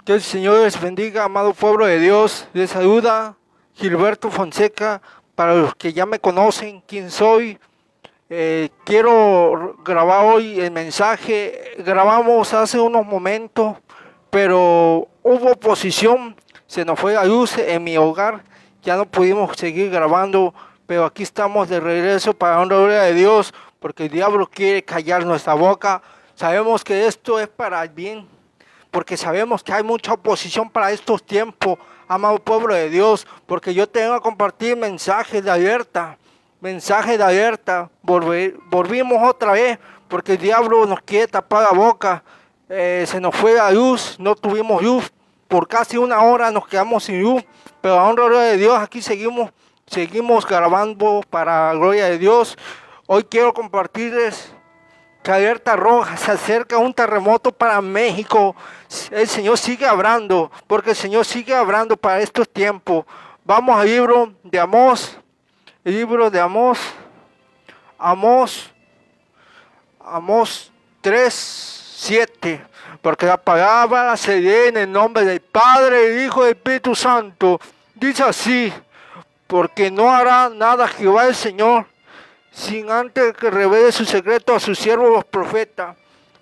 Que el Señor les bendiga, amado pueblo de Dios. Les saluda Gilberto Fonseca. Para los que ya me conocen, quién soy. Quiero grabar hoy el mensaje. Grabamos hace unos momentos, pero hubo oposición. Se nos fue la luz en mi hogar. Ya no pudimos seguir grabando, pero aquí estamos de regreso para la gloria de Dios, porque el diablo quiere callar nuestra boca. Sabemos que esto es para el bien, porque sabemos que hay mucha oposición para estos tiempos, amado pueblo de Dios, porque yo tengo que compartir mensajes de alerta, volvimos otra vez, porque el diablo nos quiere tapar la boca. Se nos fue la luz, no tuvimos luz, por casi una hora nos quedamos sin luz, pero a honra de Dios aquí seguimos grabando para la gloria de Dios. Hoy quiero compartirles que alerta roja, se acerca un terremoto para México. El Señor sigue hablando, porque el Señor sigue hablando para estos tiempos. Vamos al libro de Amós, el libro de Amós 3:7. Porque la palabra se lee en el nombre del Padre, del Hijo y del Espíritu Santo. Dice así: porque no hará nada Jehová el Señor sin antes que revele su secreto a sus siervos los profetas.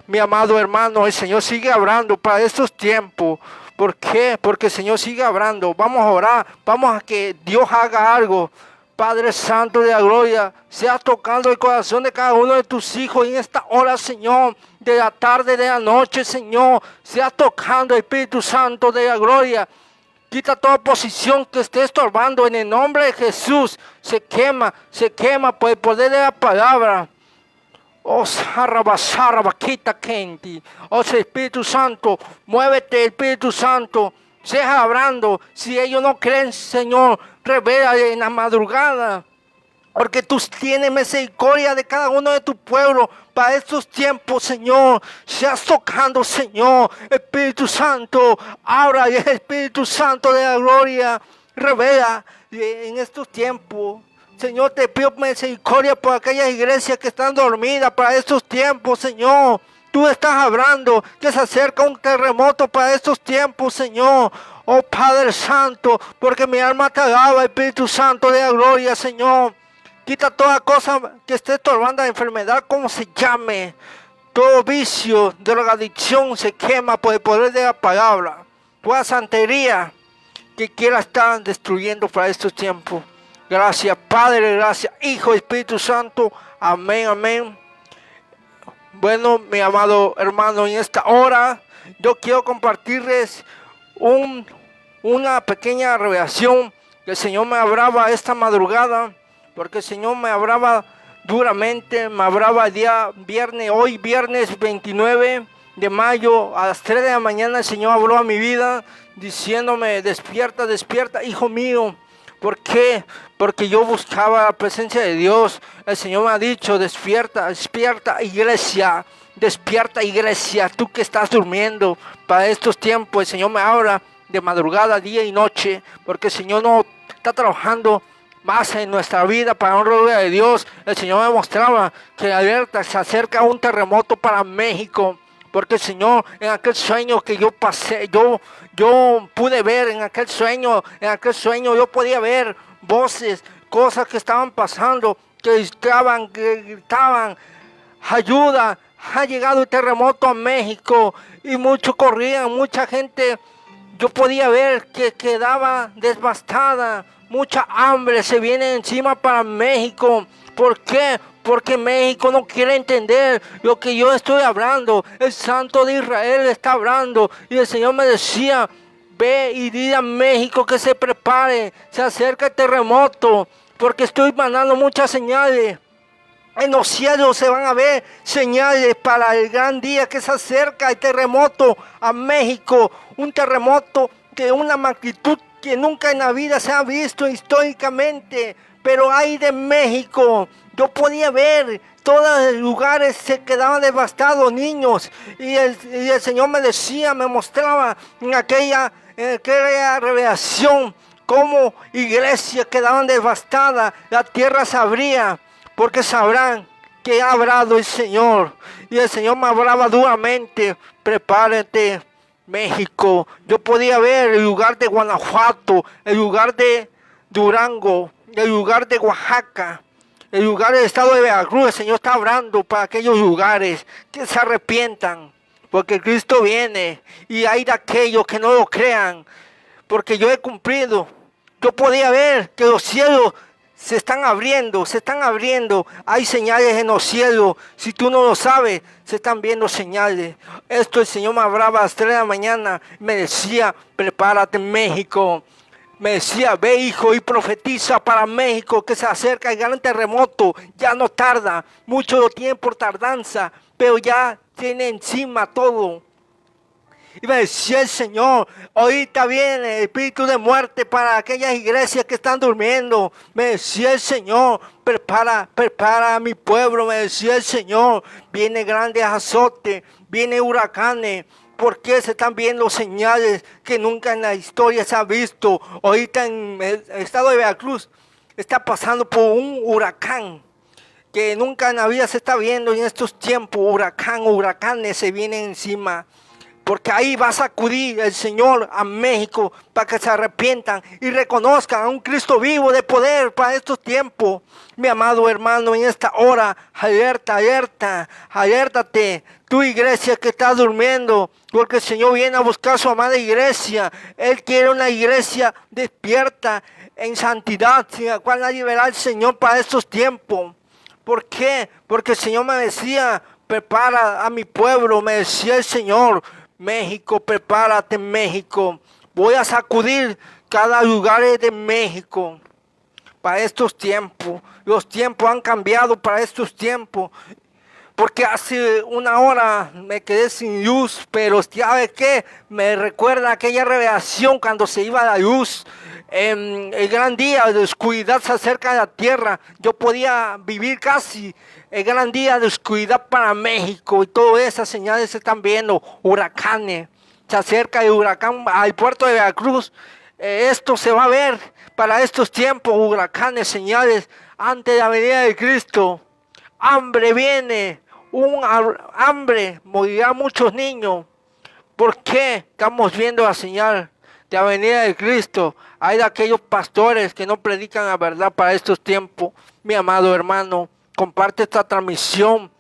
Mi amado hermano, el Señor sigue hablando para estos tiempos. ¿Por qué? Porque el Señor sigue hablando. Vamos a orar, vamos a que Dios haga algo. Padre Santo de la gloria, sea tocando el corazón de cada uno de tus hijos en esta hora, Señor, de la tarde, de la noche, Señor, sea tocando el Espíritu Santo de la gloria. Quita toda posición que esté estorbando en el nombre de Jesús. Se quema por el poder de la palabra. Oh, quita Kenti. Oh, Espíritu Santo, muévete, Espíritu Santo. Sea hablando. Si ellos no creen, Señor, revela en la madrugada. Porque tú tienes misericordia de cada uno de tu pueblo para estos tiempos, Señor. Seas tocando, Señor. Espíritu Santo, ahora el Espíritu Santo de la gloria revela en estos tiempos. Señor, te pido misericordia por aquellas iglesias que están dormidas para estos tiempos, Señor. Tú estás hablando que se acerca un terremoto para estos tiempos, Señor. Oh Padre Santo, porque mi alma te alaba, Espíritu Santo de la gloria, Señor. Quita toda cosa que esté estorbando la enfermedad, como se llame. Todo vicio, drogadicción se quema por el poder de la palabra. Toda santería que quiera estar destruyendo para estos tiempos. Gracias Padre, gracias Hijo, Espíritu Santo. Amén, amén. Bueno, mi amado hermano, en esta hora yo quiero compartirles una pequeña revelación que el Señor me hablaba esta madrugada. Porque el Señor me hablaba duramente, me hablaba el día viernes, hoy viernes 29 de mayo a las 3 de la mañana. El Señor habló a mi vida diciéndome: despierta, despierta, hijo mío. ¿Por qué? Porque yo buscaba la presencia de Dios. El Señor me ha dicho: despierta, despierta, iglesia. Despierta, iglesia, tú que estás durmiendo para estos tiempos. El Señor me habla de madrugada, día y noche, porque el Señor no está trabajando más en nuestra vida para la gloria de Dios. El Señor me mostraba que la alerta se acerca a un terremoto para México, porque el Señor, en aquel sueño que yo pasé, yo pude ver en aquel sueño yo podía ver voces, cosas que estaban pasando, que gritaban: ayuda, ha llegado el terremoto a México. Y muchos corrían, mucha gente, yo podía ver que quedaba devastada. Mucha hambre se viene encima para México. ¿Por qué? Porque México no quiere entender lo que yo estoy hablando. El Santo de Israel está hablando. Y el Señor me decía: ve y dile a México que se prepare. Se acerca el terremoto. Porque estoy mandando muchas señales. En los cielos se van a ver señales para el gran día que se acerca el terremoto a México. Un terremoto de una magnitud que nunca en la vida se ha visto históricamente. Pero hay de México. Yo podía ver, todos los lugares se quedaban devastados, niños. Y el Señor me decía, me mostraba en aquella revelación cómo iglesias quedaban devastadas. La tierra se abría, porque sabrán que ha hablado el Señor. Y el Señor me hablaba duramente: prepárate, México. Yo podía ver el lugar de Guanajuato, el lugar de Durango, el lugar de Oaxaca, el lugar del estado de Veracruz. El Señor está hablando para aquellos lugares que se arrepientan, porque Cristo viene, y hay de aquellos que no lo crean, porque yo he cumplido. Yo podía ver que los cielos se están abriendo, se están abriendo. Hay señales en los cielos. Si tú no lo sabes, se están viendo señales. Esto el Señor me hablaba a las 3 de la mañana. Me decía, prepárate México. Me decía, ve hijo y profetiza para México que se acerca el gran terremoto. Ya no tarda, mucho lo tiene por tardanza, pero ya tiene encima todo. Y me decía el Señor, ahorita viene el espíritu de muerte para aquellas iglesias que están durmiendo. Me decía el Señor, prepara a mi pueblo. Me decía el Señor, viene grandes azotes, viene huracanes. Porque se están viendo señales que nunca en la historia se ha visto. Ahorita en el estado de Veracruz está pasando por un huracán que nunca en la vida se está viendo en estos tiempos. Huracanes se vienen encima. Porque ahí va a sacudir el Señor a México para que se arrepientan y reconozcan a un Cristo vivo de poder para estos tiempos. Mi amado hermano, en esta hora, alertate, tu iglesia que está durmiendo, porque el Señor viene a buscar a su amada iglesia. Él quiere una iglesia despierta en santidad, sin la cual nadie verá al Señor para estos tiempos. ¿Por qué? Porque el Señor me decía, prepara a mi pueblo, me decía el Señor. México, prepárate México. Voy a sacudir cada lugar de México para estos tiempos. Los tiempos han cambiado para estos tiempos. Porque hace una hora me quedé sin luz, pero ¿sabe qué? Me recuerda aquella revelación cuando se iba la luz. El gran día de oscuridad se acerca a la tierra. Yo podía vivir casi el gran día de oscuridad para México, y todas esas señales se están viendo. Huracanes, se acerca el huracán al puerto de Veracruz. Esto se va a ver para estos tiempos. Huracanes, señales antes de la venida de Cristo. Hambre viene, hambre, morirán muchos niños. ¿Por qué? Estamos viendo la señal de la venida de Cristo. Hay de aquellos pastores que no predican la verdad para estos tiempos. Mi amado hermano, comparte esta transmisión,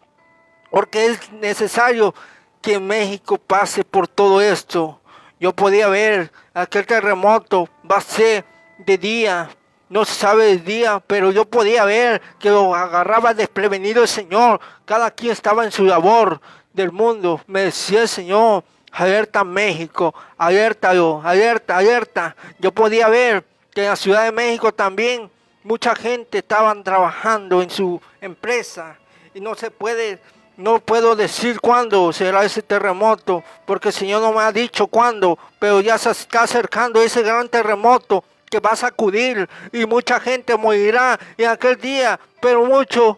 porque es necesario que México pase por todo esto. Yo podía ver aquel terremoto, va a ser de día, no se sabe el día, pero yo podía ver que lo agarraba desprevenido el Señor. Cada quien estaba en su labor del mundo. Me decía el Señor, alerta México, alértalo, alerta. Yo podía ver que en la Ciudad de México también mucha gente estaban trabajando en su empresa, y no puedo decir cuándo será ese terremoto, porque el Señor no me ha dicho cuándo, pero ya se está acercando ese gran terremoto que va a sacudir y mucha gente morirá en aquel día, pero muchos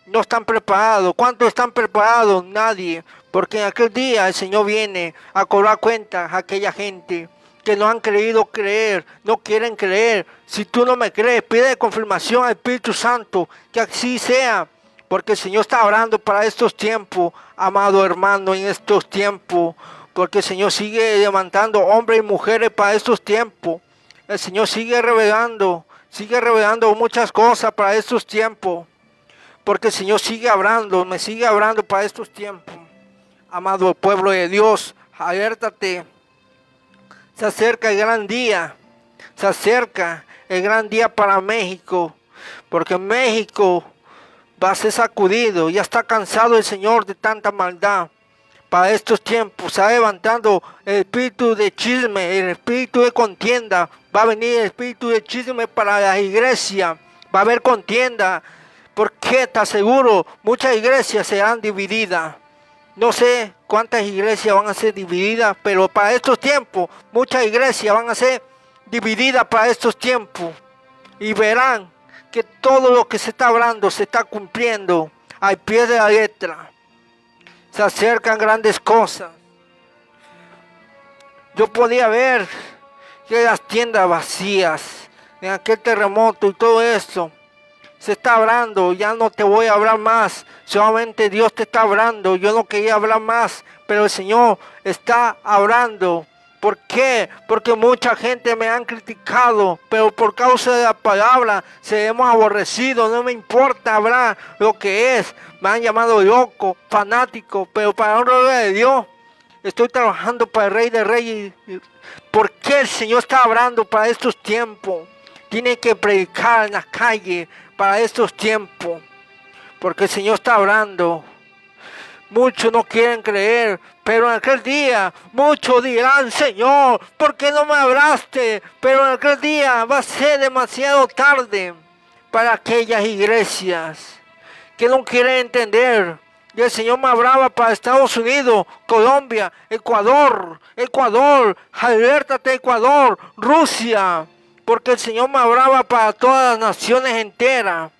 no están preparados. ¿Cuántos están preparados? Nadie, porque en aquel día el Señor viene a cobrar cuentas a aquella gente que no han querido creer, no quieren creer. Si tú no me crees, pide confirmación al Espíritu Santo, que así sea, porque el Señor está orando para estos tiempos, amado hermano, en estos tiempos, porque el Señor sigue levantando hombres y mujeres para estos tiempos. El Señor sigue revelando muchas cosas para estos tiempos, porque el Señor sigue hablando, me sigue hablando para estos tiempos. Amado pueblo de Dios, alértate. Se acerca el gran día, se acerca el gran día para México, porque México va a ser sacudido. Ya está cansado el Señor de tanta maldad. Para estos tiempos está levantando el espíritu de chisme, el espíritu de contienda. Va a venir el espíritu de chisme para la iglesia. Va a haber contienda. Porque te aseguro, muchas iglesias serán divididas. No sé cuántas iglesias van a ser divididas, pero para estos tiempos, muchas iglesias van a ser divididas para estos tiempos. Y verán que todo lo que se está hablando se está cumpliendo al pie de la letra. Se acercan grandes cosas. Yo podía ver que las tiendas vacías en aquel terremoto y todo esto se está hablando, ya no te voy a hablar más, solamente Dios te está hablando, yo no quería hablar más, pero el Señor está hablando. ¿Por qué? Porque mucha gente me han criticado, pero por causa de la palabra se hemos aborrecido, no me importa hablar lo que es, me han llamado loco, fanático, pero para la honra de Dios, estoy trabajando para el Rey de Reyes. ¿Por qué el Señor está hablando para estos tiempos? Tiene que predicar en las calles para estos tiempos, porque el Señor está hablando. Muchos no quieren creer, pero en aquel día muchos dirán, Señor, ¿por qué no me hablaste? Pero en aquel día va a ser demasiado tarde para aquellas iglesias que no quieren entender. Y el Señor me hablaba para Estados Unidos, Colombia, Ecuador, alértate Ecuador, Rusia, porque el Señor me hablaba para todas las naciones enteras,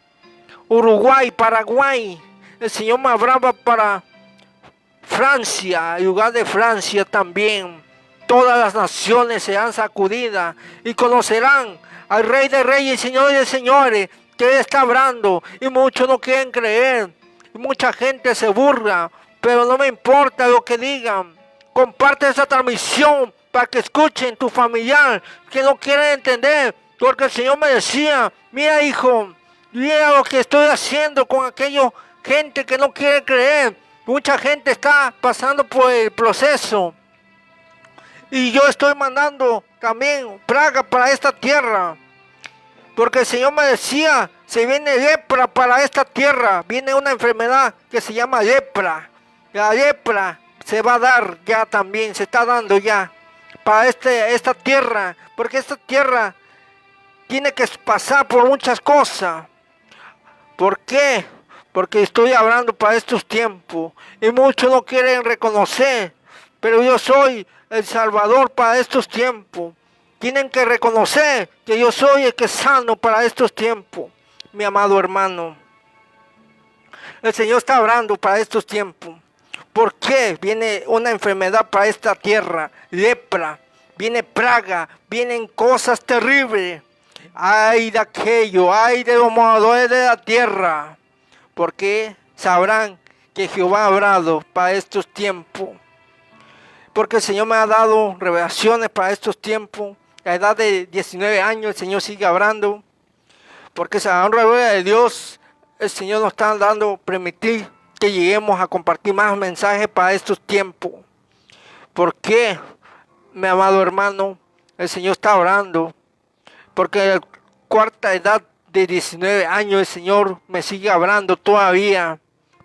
Uruguay, Paraguay, el Señor me hablaba para Francia, el lugar de Francia también. Todas las naciones serán sacudidas y conocerán al Rey de Reyes y Señor de Señores, que Él está hablando, y muchos no quieren creer, y mucha gente se burla, pero no me importa lo que digan. Comparte esa transmisión para que escuchen tu familiar que no quieren entender, porque el Señor me decía, mira hijo, mira lo que estoy haciendo con aquella gente que no quiere creer. Mucha gente está pasando por el proceso. Y yo estoy mandando también plaga para esta tierra. Porque el Señor me decía, se viene lepra para esta tierra. Viene una enfermedad que se llama lepra. La lepra se va a dar ya también, se está dando ya para esta tierra. Porque esta tierra tiene que pasar por muchas cosas. ¿Por qué? Porque estoy hablando para estos tiempos y muchos no quieren reconocer, pero yo soy el Salvador para estos tiempos. Tienen que reconocer que yo soy el que sano para estos tiempos, mi amado hermano. El Señor está hablando para estos tiempos. ¿Por qué viene una enfermedad para esta tierra? Lepra, viene plaga, vienen cosas terribles. Ay de aquello, ay de los moradores de la tierra. Porque sabrán que Jehová ha hablado para estos tiempos. Porque el Señor me ha dado revelaciones para estos tiempos. A la edad de 19 años el Señor sigue hablando. Porque a la honra de Dios, el Señor nos está dando permitir que lleguemos a compartir más mensajes para estos tiempos. ¿Por qué, mi amado hermano? El Señor está hablando. Porque a la cuarta edad de 19 años el Señor me sigue hablando todavía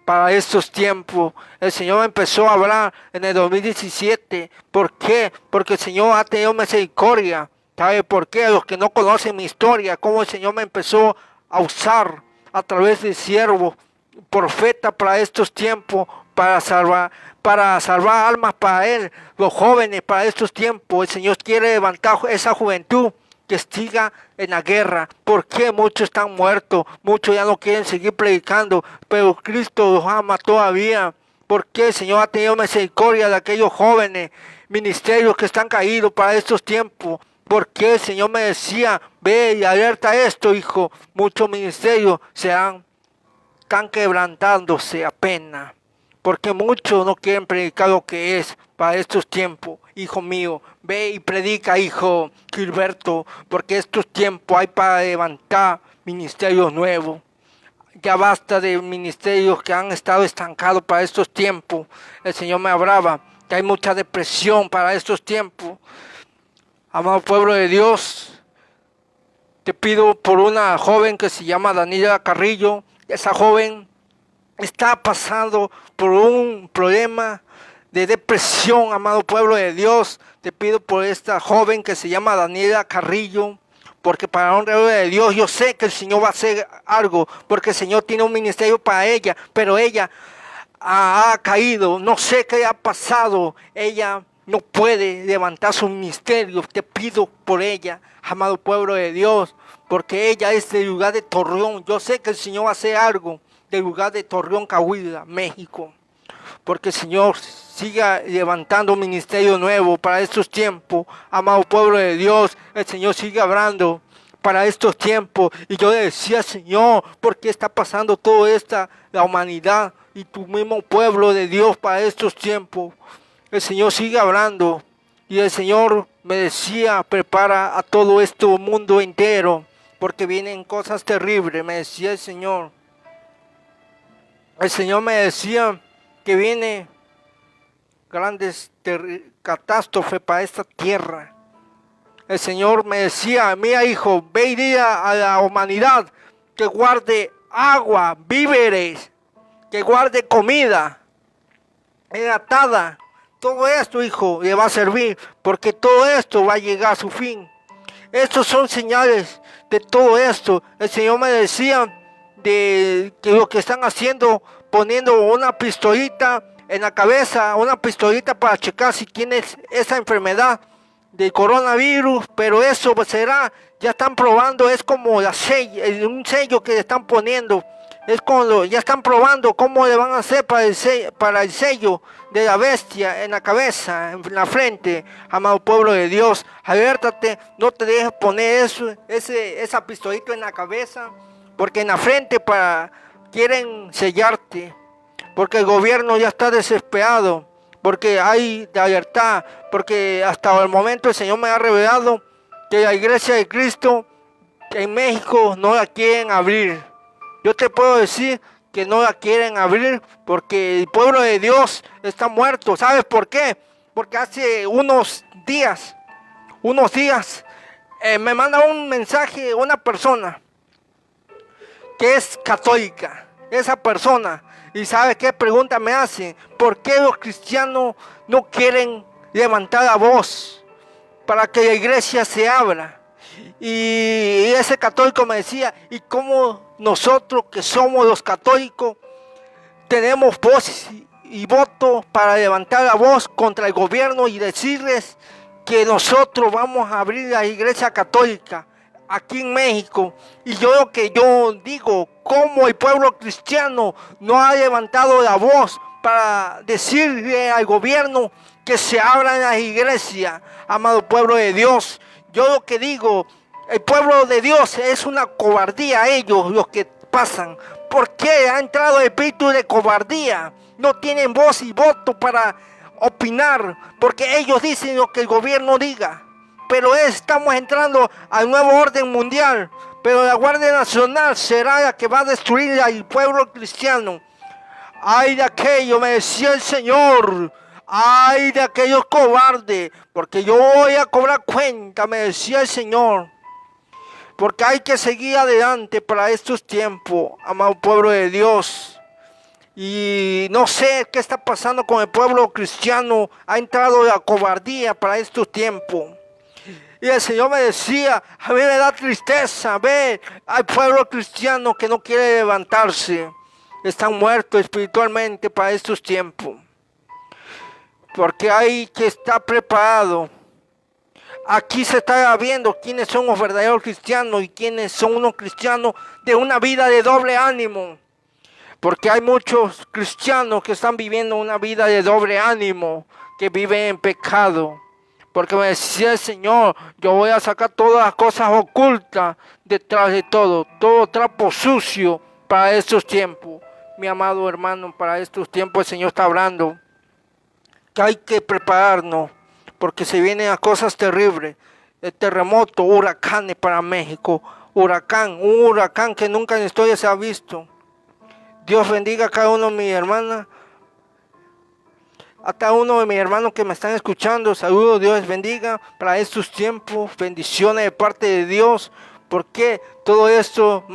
para estos tiempos. El Señor empezó a hablar en el 2017. ¿Por qué? Porque el Señor ha tenido misericordia. ¿Sabe por qué? Los que no conocen mi historia, cómo el Señor me empezó a usar a través de siervos, profeta para estos tiempos, para salvar almas para Él, los jóvenes para estos tiempos. El Señor quiere levantar esa juventud que siga en la guerra. Porque muchos están muertos, muchos ya no quieren seguir predicando, pero Cristo los ama todavía. Porque el Señor ha tenido misericordia de aquellos jóvenes ministerios que están caídos para estos tiempos. Porque el Señor me decía, ve y alerta esto, hijo. Muchos ministerios están quebrantándose apenas. Porque muchos no quieren predicar lo que es para estos tiempos. Hijo mío, ve y predica, hijo Gilberto, porque estos tiempos hay para levantar ministerios nuevos. Ya basta de ministerios que han estado estancados para estos tiempos. El Señor me hablaba que hay mucha depresión para estos tiempos. Amado pueblo de Dios, te pido por una joven que se llama Daniela Carrillo. Esa joven está pasando por un problema de depresión, amado pueblo de Dios. Te pido por esta joven que se llama Daniela Carrillo, porque para la honra de Dios yo sé que el Señor va a hacer algo, porque el Señor tiene un ministerio para ella, pero ella ha caído, no sé qué ha pasado, ella no puede levantar su ministerio. Te pido por ella, amado pueblo de Dios, porque ella es del lugar de Torreón. Yo sé que el Señor va a hacer algo del lugar de Torreón, Coahuila, México, porque el Señor siga levantando un ministerio nuevo para estos tiempos. Amado pueblo de Dios, el Señor sigue hablando para estos tiempos. Y yo le decía, Señor, ¿por qué está pasando todo esto, la humanidad y tu mismo pueblo de Dios para estos tiempos? El Señor sigue hablando y el Señor me decía, prepara a todo este mundo entero, porque vienen cosas terribles, me decía el Señor. El Señor me decía que viene grandes catástrofes para esta tierra. El Señor me decía, mira hijo, ve y di a la humanidad que guarde agua, víveres, que guarde comida enlatada. Todo esto, hijo, le va a servir, porque todo esto va a llegar a su fin. Estos son señales de todo esto. El Señor me decía de que lo que están haciendo, poniendo una pistolita en la cabeza, una pistolita para checar si tienes esa enfermedad del coronavirus, pero eso será, ya están probando, es como un sello que le están poniendo, es como ya están probando cómo le van a hacer para el sello de la bestia en la cabeza, en la frente. Amado pueblo de Dios, alértate, no te dejes poner esa pistolita en la cabeza, porque en la frente quieren sellarte, porque el gobierno ya está desesperado, porque hay de alertar, porque hasta el momento el Señor me ha revelado que la iglesia de Cristo en México no la quieren abrir. Yo te puedo decir que no la quieren abrir porque el pueblo de Dios está muerto. ¿Sabes por qué? Porque hace unos días me manda un mensaje una persona que es católica, esa persona. ¿Y sabe qué pregunta me hace? ¿Por qué los cristianos no quieren levantar la voz para que la iglesia se abra? Y ese católico me decía, ¿y cómo nosotros que somos los católicos tenemos voz y voto para levantar la voz contra el gobierno y decirles que nosotros vamos a abrir la iglesia católica aquí en México? Y yo digo, ¿cómo el pueblo cristiano no ha levantado la voz para decirle al gobierno que se abran las iglesias? Amado pueblo de Dios, yo lo que digo, el pueblo de Dios es una cobardía, ellos los que pasan. ¿Por qué ha entrado el espíritu de cobardía? No tienen voz y voto para opinar, porque ellos dicen lo que el gobierno diga. Pero estamos entrando al nuevo orden mundial, pero la Guardia Nacional será la que va a destruir al pueblo cristiano. Ay de aquello, me decía el Señor, ay de aquellos cobardes, porque yo voy a cobrar cuenta, me decía el Señor. Porque hay que seguir adelante para estos tiempos, amado pueblo de Dios. Y no sé qué está pasando con el pueblo cristiano, ha entrado la cobardía para estos tiempos. Y el Señor me decía, a mí me da tristeza ver al pueblo cristiano que no quiere levantarse. Están muertos espiritualmente para estos tiempos. Porque hay que estar preparado. Aquí se está viendo quiénes son los verdaderos cristianos y quiénes son unos cristianos de una vida de doble ánimo. Porque hay muchos cristianos que están viviendo una vida de doble ánimo, que viven en pecado. Porque me decía el Señor, yo voy a sacar todas las cosas ocultas detrás de todo trapo sucio para estos tiempos. Mi amado hermano, para estos tiempos el Señor está hablando que hay que prepararnos, porque se vienen a cosas terribles. El terremoto, huracanes para México, un huracán que nunca en la historia se ha visto. Dios bendiga a cada uno de mis hermanas, a cada uno de mis hermanos que me están escuchando. Saludos, Dios bendiga para estos tiempos, bendiciones de parte de Dios. Porque todo esto,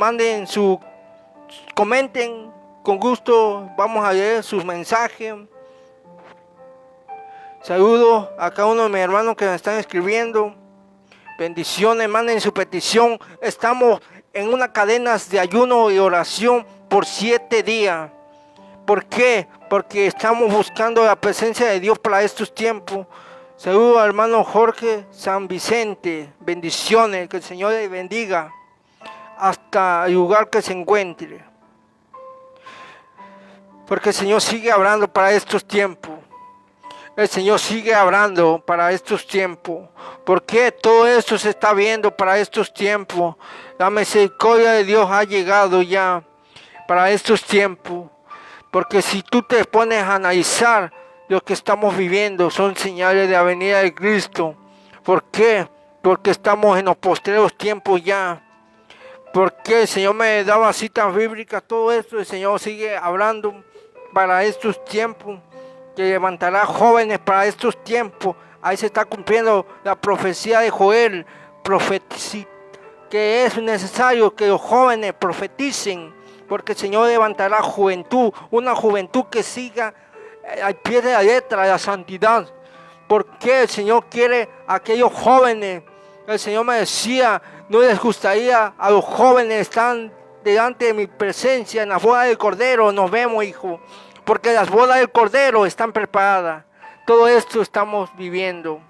comenten, con gusto vamos a leer sus mensajes. Saludos a cada uno de mis hermanos que me están escribiendo. Bendiciones, manden su petición. Estamos en una cadena de ayuno y oración por 7 días. ¿Por qué? Porque estamos buscando la presencia de Dios para estos tiempos. Saludos al hermano Jorge San Vicente. Bendiciones, que el Señor le bendiga hasta el lugar que se encuentre. Porque el Señor sigue hablando para estos tiempos. El Señor sigue hablando para estos tiempos. Porque todo esto se está viendo para estos tiempos. La misericordia de Dios ha llegado ya para estos tiempos. Porque si tú te pones a analizar lo que estamos viviendo, son señales de la venida de Cristo. ¿Por qué? Porque estamos en los postreros tiempos ya. Porque el Señor me daba citas bíblicas, todo esto, el Señor sigue hablando para estos tiempos, que levantará jóvenes para estos tiempos. Ahí se está cumpliendo la profecía de Joel, que es necesario que los jóvenes profeticen, porque el Señor levantará juventud, una juventud que siga al pie de la letra de la santidad. Porque el Señor quiere a aquellos jóvenes. El Señor me decía, no les gustaría a los jóvenes están delante de mi presencia en la boda del Cordero. Nos vemos, hijo, porque las bodas del Cordero están preparadas. Todo esto estamos viviendo.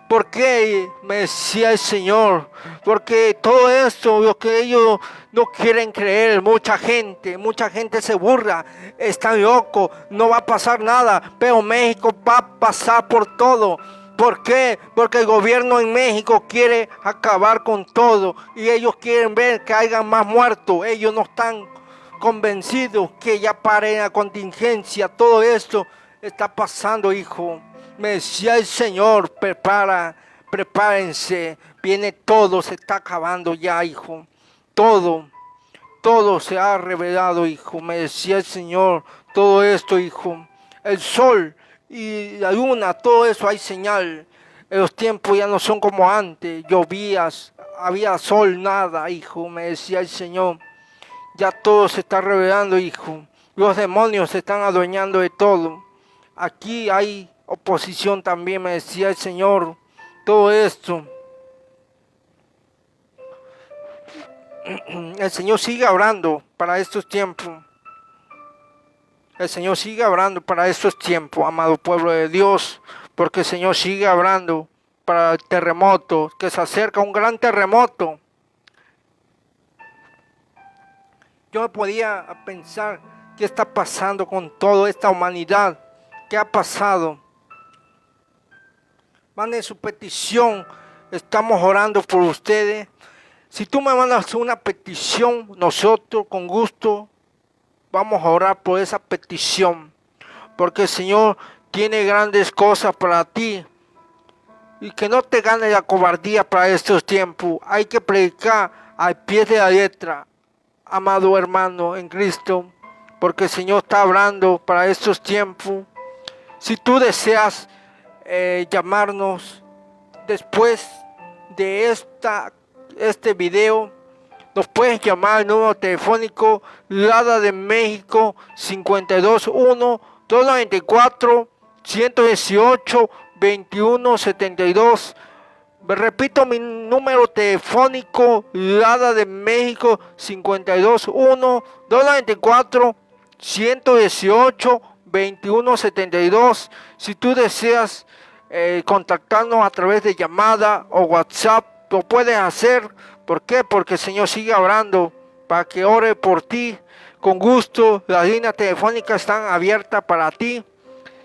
¿Por qué? Me decía el Señor. Porque todo esto, lo que ellos no quieren creer, mucha gente se burla, están locos, no va a pasar nada, pero México va a pasar por todo. ¿Por qué? Porque el gobierno en México quiere acabar con todo y ellos quieren ver que hayan más muertos. Ellos no están convencidos que ya pare la contingencia. Todo esto está pasando, hijo. Me decía el Señor, prepárense, viene todo, se está acabando ya, hijo. Todo se ha revelado, hijo. Me decía el Señor, todo esto, hijo. El sol y la luna, todo eso hay señal. Los tiempos ya no son como antes, llovías, había sol, nada, hijo. Me decía el Señor, ya todo se está revelando, hijo. Los demonios se están adueñando de todo. Aquí hay oposición también, me decía el Señor, todo esto. El Señor sigue hablando para estos tiempos. El Señor sigue hablando para estos tiempos, amado pueblo de Dios, porque el Señor sigue hablando para el terremoto, que se acerca un gran terremoto. Yo me podía pensar qué está pasando con toda esta humanidad, qué ha pasado. Manden su petición, estamos orando por ustedes. Si tú me mandas una petición, nosotros con gusto vamos a orar por esa petición, porque el Señor tiene grandes cosas para ti. Y que no te gane la cobardía para estos tiempos. Hay que predicar al pie de la letra, amado hermano en Cristo, porque el Señor está hablando para estos tiempos. Si tú deseas llamarnos después de este video, nos puedes llamar al número telefónico LADA de México 521-294-118-2172. Me repito mi número telefónico LADA de México 521-294-118-2172. Si tú deseas contactarnos a través de llamada o WhatsApp, lo puedes hacer. ¿Por qué? Porque el Señor sigue hablando para que ore por ti. Con gusto, las líneas telefónicas están abiertas para ti.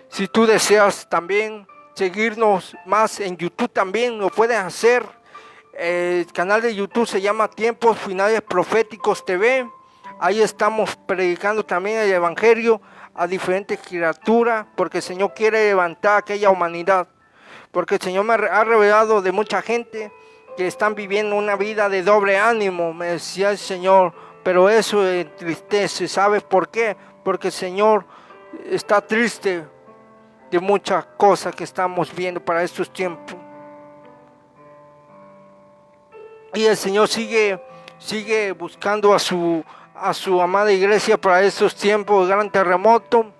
Si tú deseas también seguirnos más en YouTube, también lo puedes hacer. El canal de YouTube se llama Tiempos Finales Proféticos TV. Ahí estamos predicando también el Evangelio a diferentes criaturas, porque el Señor quiere levantar a aquella humanidad. Porque el Señor me ha revelado de mucha gente que están viviendo una vida de doble ánimo, me decía el Señor, pero eso entristece. ¿Sabes por qué? Porque el Señor está triste de muchas cosas que estamos viendo para estos tiempos. Y el Señor sigue buscando a su amada iglesia para estos tiempos de gran terremoto.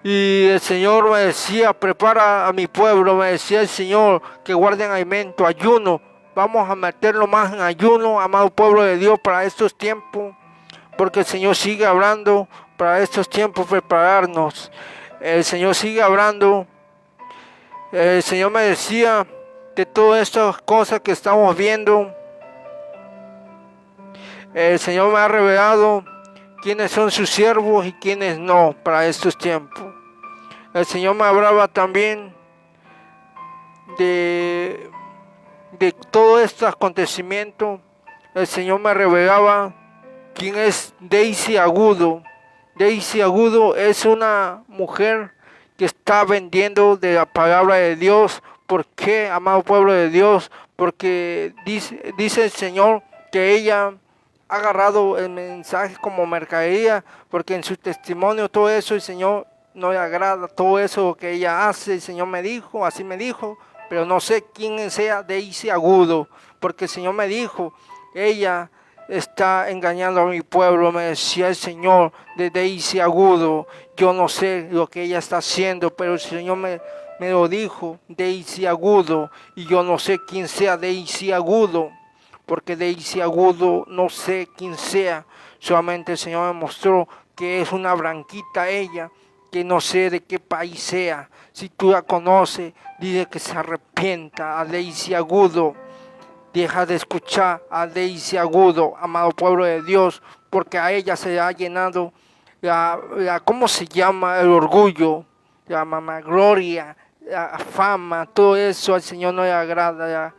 Y el Señor me decía, prepara a mi pueblo, me decía el Señor, que guarden alimento, ayuno. Vamos a meterlo más en ayuno, amado pueblo de Dios, para estos tiempos, porque el Señor sigue hablando para estos tiempos, prepararnos. El Señor sigue hablando. El Señor me decía de todas estas cosas que estamos viendo. El Señor me ha revelado quiénes son sus siervos y quiénes no para estos tiempos. El Señor me hablaba también de de todo este acontecimiento, el Señor me revelaba quién es Daisy Agudo. Daisy Agudo es una mujer que está vendiendo de la palabra de Dios. ¿Por qué, amado pueblo de Dios? Porque dice el Señor que ella ha agarrado el mensaje como mercadería, porque en su testimonio todo eso el Señor no le agrada, todo eso que ella hace, el Señor me dijo, así me dijo, pero no sé quién sea Daisy Agudo, porque el Señor me dijo, ella está engañando a mi pueblo, me decía el Señor de Daisy Agudo. Yo no sé lo que ella está haciendo, pero el Señor me lo dijo, Daisy Agudo, y yo no sé quién sea Daisy Agudo, porque Daisy Agudo no sé quién sea, solamente el Señor me mostró que es una blanquita ella, que no sé de qué país sea. Si tú la conoces, dile que se arrepienta a Daisy Agudo. Deja de escuchar a Daisy Agudo, amado pueblo de Dios, porque a ella se le ha llenado ¿cómo se llama? El orgullo, la gloria, la fama, todo eso al Señor no le agrada.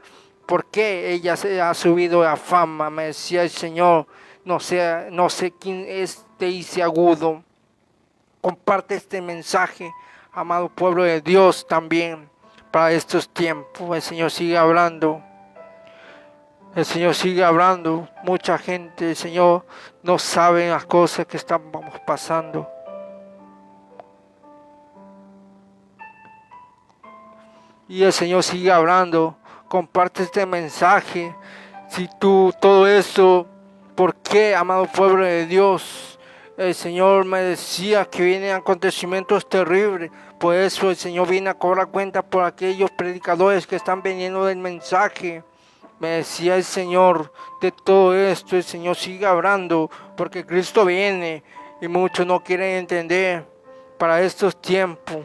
¿Por qué ella se ha subido la fama? Me decía el Señor, no sé quién es Daisy Agudo. Comparte este mensaje, amado pueblo de Dios, también para estos tiempos. El Señor sigue hablando. El Señor sigue hablando. Mucha gente, el Señor, no sabe las cosas que estamos pasando. Y el Señor sigue hablando. Comparte este mensaje. Si tú todo eso, ¿por qué, amado pueblo de Dios? El Señor me decía que vienen acontecimientos terribles. Por eso el Señor viene a cobrar cuenta por aquellos predicadores que están vendiendo del mensaje. Me decía el Señor de todo esto, el Señor sigue hablando, porque Cristo viene y muchos no quieren entender. Para estos tiempos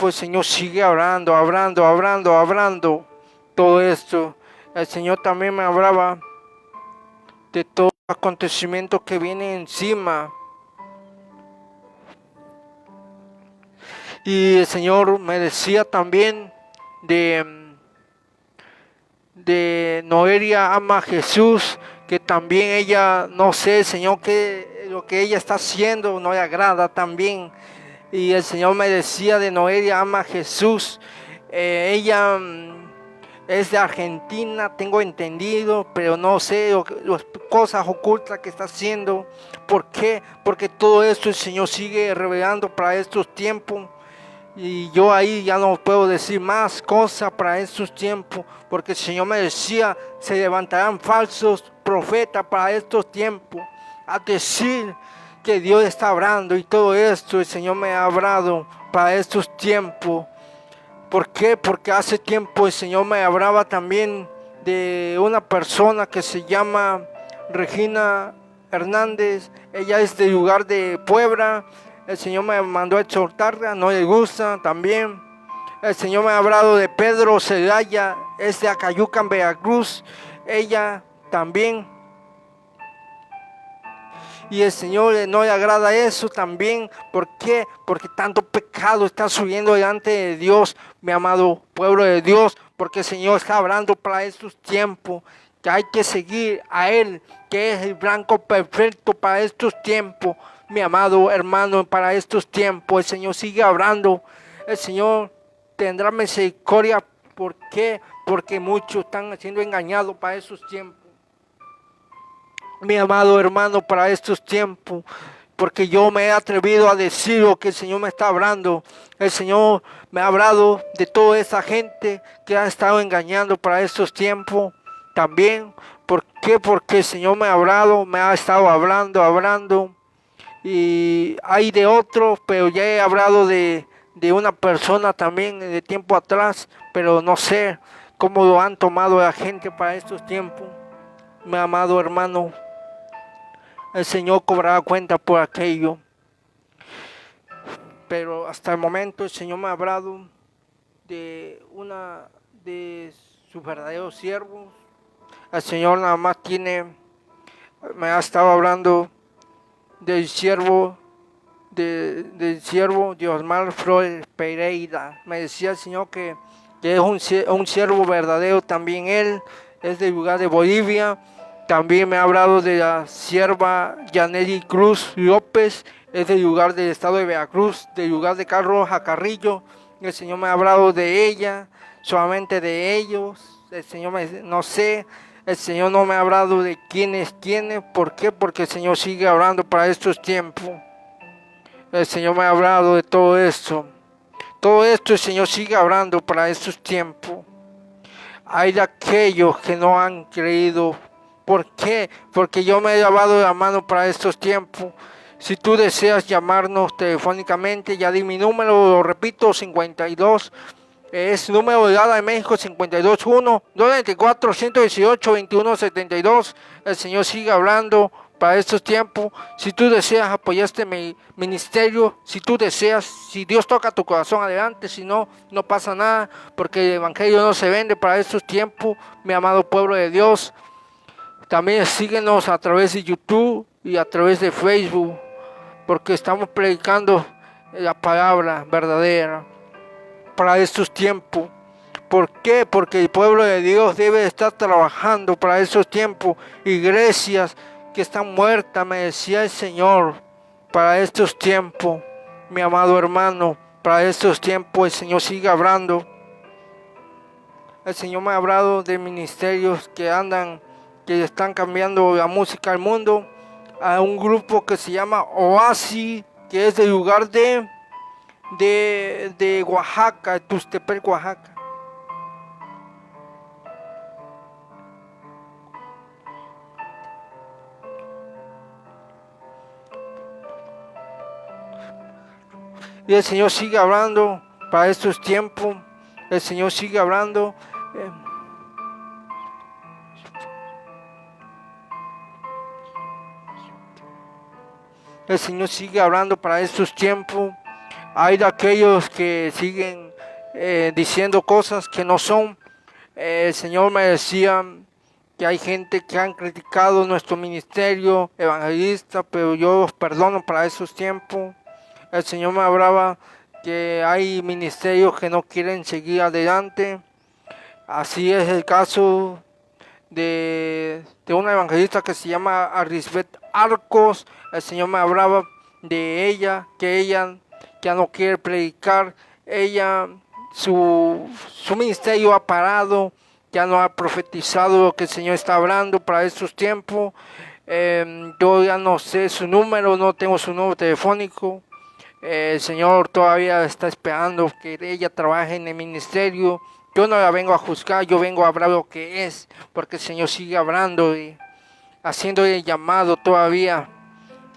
el Señor sigue hablando, todo esto. El Señor también me hablaba de todo acontecimiento que viene encima. Y el Señor me decía también de Noelia ama a Jesús, que también ella, no sé, Señor, que lo que ella está haciendo no le agrada también. Y el Señor me decía de Noelia ama a Jesús. Ella es de Argentina, tengo entendido, pero no sé las cosas ocultas que está haciendo. ¿Por qué? Porque todo esto el Señor sigue revelando para estos tiempos. Y yo ahí ya no puedo decir más cosas para estos tiempos, porque el Señor me decía, se levantarán falsos profetas para estos tiempos, a decir que Dios está hablando y todo esto, el Señor me ha hablado para estos tiempos. ¿Por qué? Porque hace tiempo el Señor me hablaba también de una persona que se llama Regina Hernández, ella es del lugar de Puebla. El Señor me mandó a exhortarla, no le gusta también. El Señor me ha hablado de Pedro Celaya, es de Acayucan, Veracruz, ella también. Y el Señor no le agrada eso también. ¿Por qué? Porque tanto pecado está subiendo delante de Dios, mi amado pueblo de Dios. Porque el Señor está hablando para estos tiempos, que hay que seguir a Él, que es el blanco perfecto para estos tiempos. Mi amado hermano, para estos tiempos el Señor sigue hablando. El Señor tendrá misericordia. ¿Por qué? Porque muchos están siendo engañados para esos tiempos. Mi amado hermano, para estos tiempos, porque yo me he atrevido a decir lo que el Señor me está hablando. El Señor me ha hablado de toda esa gente que ha estado engañando para estos tiempos también. ¿Por qué? Porque el Señor me ha hablado, me ha estado hablando. Y hay de otros, pero ya he hablado de una persona también de tiempo atrás, pero no sé cómo lo han tomado la gente para estos tiempos. Mi amado hermano, el Señor cobrará cuenta por aquello. Pero hasta el momento el Señor me ha hablado de sus verdaderos siervos. El Señor nada más me ha estado hablando del siervo Diosmar Flores Pereira. Me decía el Señor que que es un siervo verdadero también él, es del lugar de Bolivia. También me ha hablado de la sierva Yaneli Cruz López, es del lugar del estado de Veracruz, del lugar de Carlos Carrillo. El Señor me ha hablado de ella, solamente de ellos. El Señor no sé, el Señor no me ha hablado de quién es quién. ¿Por qué? Porque el Señor sigue hablando para estos tiempos. El Señor me ha hablado de todo esto. Todo esto el Señor sigue hablando para estos tiempos. Hay de aquellos que no han creído. ¿Por qué? Porque yo me he lavado la mano para estos tiempos. Si tú deseas llamarnos telefónicamente, ya di mi número, lo repito, 52. Es número de Ciudad de México 521-224-118-2172. El Señor sigue hablando para estos tiempos. Si tú deseas apoyar este ministerio, si tú deseas, si Dios toca tu corazón, adelante. Si no, no pasa nada, porque el Evangelio no se vende para estos tiempos, mi amado pueblo de Dios. También síguenos a través de YouTube y a través de Facebook, porque estamos predicando la palabra verdadera para estos tiempos. ¿Por qué? Porque el pueblo de Dios debe estar trabajando para estos tiempos. Iglesias que están muertas, me decía el Señor, para estos tiempos, mi amado hermano, para estos tiempos el Señor sigue hablando. El Señor me ha hablado de ministerios que están cambiando la música al mundo. A un grupo que se llama Oasis, que es del lugar de Oaxaca, de Tuxtepec, Oaxaca. Y el Señor sigue hablando para estos tiempos. El Señor sigue hablando. El Señor sigue hablando para estos tiempos. Hay de aquellos que siguen diciendo cosas que no son. El Señor me decía que hay gente que han criticado nuestro ministerio evangelista, pero yo los perdono para esos tiempos. El Señor me hablaba que hay ministerios que no quieren seguir adelante. Así es el caso de una evangelista que se llama Arisbet Arcos. El Señor me hablaba de ella, que ella ya no quiere predicar. Ella, su ministerio ha parado, ya no ha profetizado lo que el Señor está hablando para estos tiempos. Yo ya no sé su número, no tengo su número telefónico. El Señor todavía está esperando que ella trabaje en el ministerio. Yo no la vengo a juzgar, yo vengo a hablar lo que es, porque el Señor sigue hablando y haciendo el llamado todavía,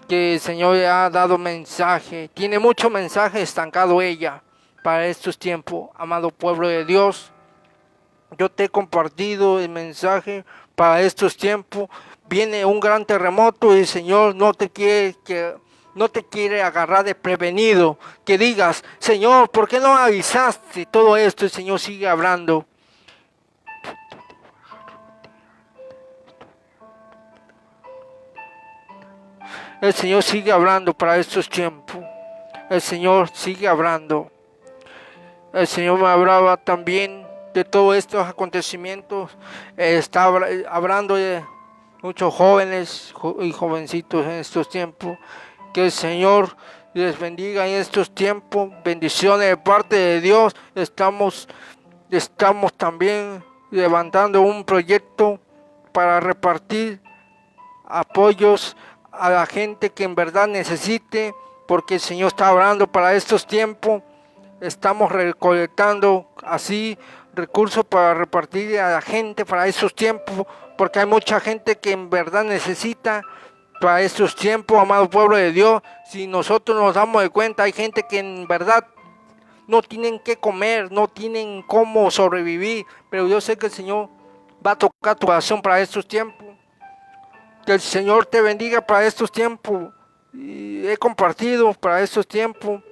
que el Señor le ha dado mensaje. Tiene mucho mensaje estancado ella para estos tiempos, amado pueblo de Dios. Yo te he compartido el mensaje para estos tiempos. Viene un gran terremoto y el Señor no te quiere agarrar de prevenido, que digas, Señor, ¿por qué no avisaste todo esto? El Señor sigue hablando. El Señor sigue hablando para estos tiempos. El Señor sigue hablando. El Señor me hablaba también de todos estos acontecimientos. Está hablando de muchos jóvenes y jovencitos en estos tiempos. Que el Señor les bendiga en estos tiempos. Bendiciones de parte de Dios. Estamos también levantando un proyecto para repartir apoyos a la gente que en verdad necesite, porque el Señor está hablando para estos tiempos. Estamos recolectando así recursos para repartir a la gente para esos tiempos, porque hay mucha gente que en verdad necesita para estos tiempos, amado pueblo de Dios. Si nosotros nos damos de cuenta, hay gente que en verdad no tienen qué comer, no tienen cómo sobrevivir, pero yo sé que el Señor va a tocar tu corazón para estos tiempos. Que el Señor te bendiga para estos tiempos. Y he compartido para estos tiempos,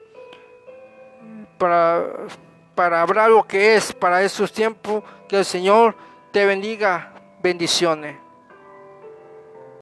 para hablar lo que es para estos tiempos. Que el Señor te bendiga. Bendiciones.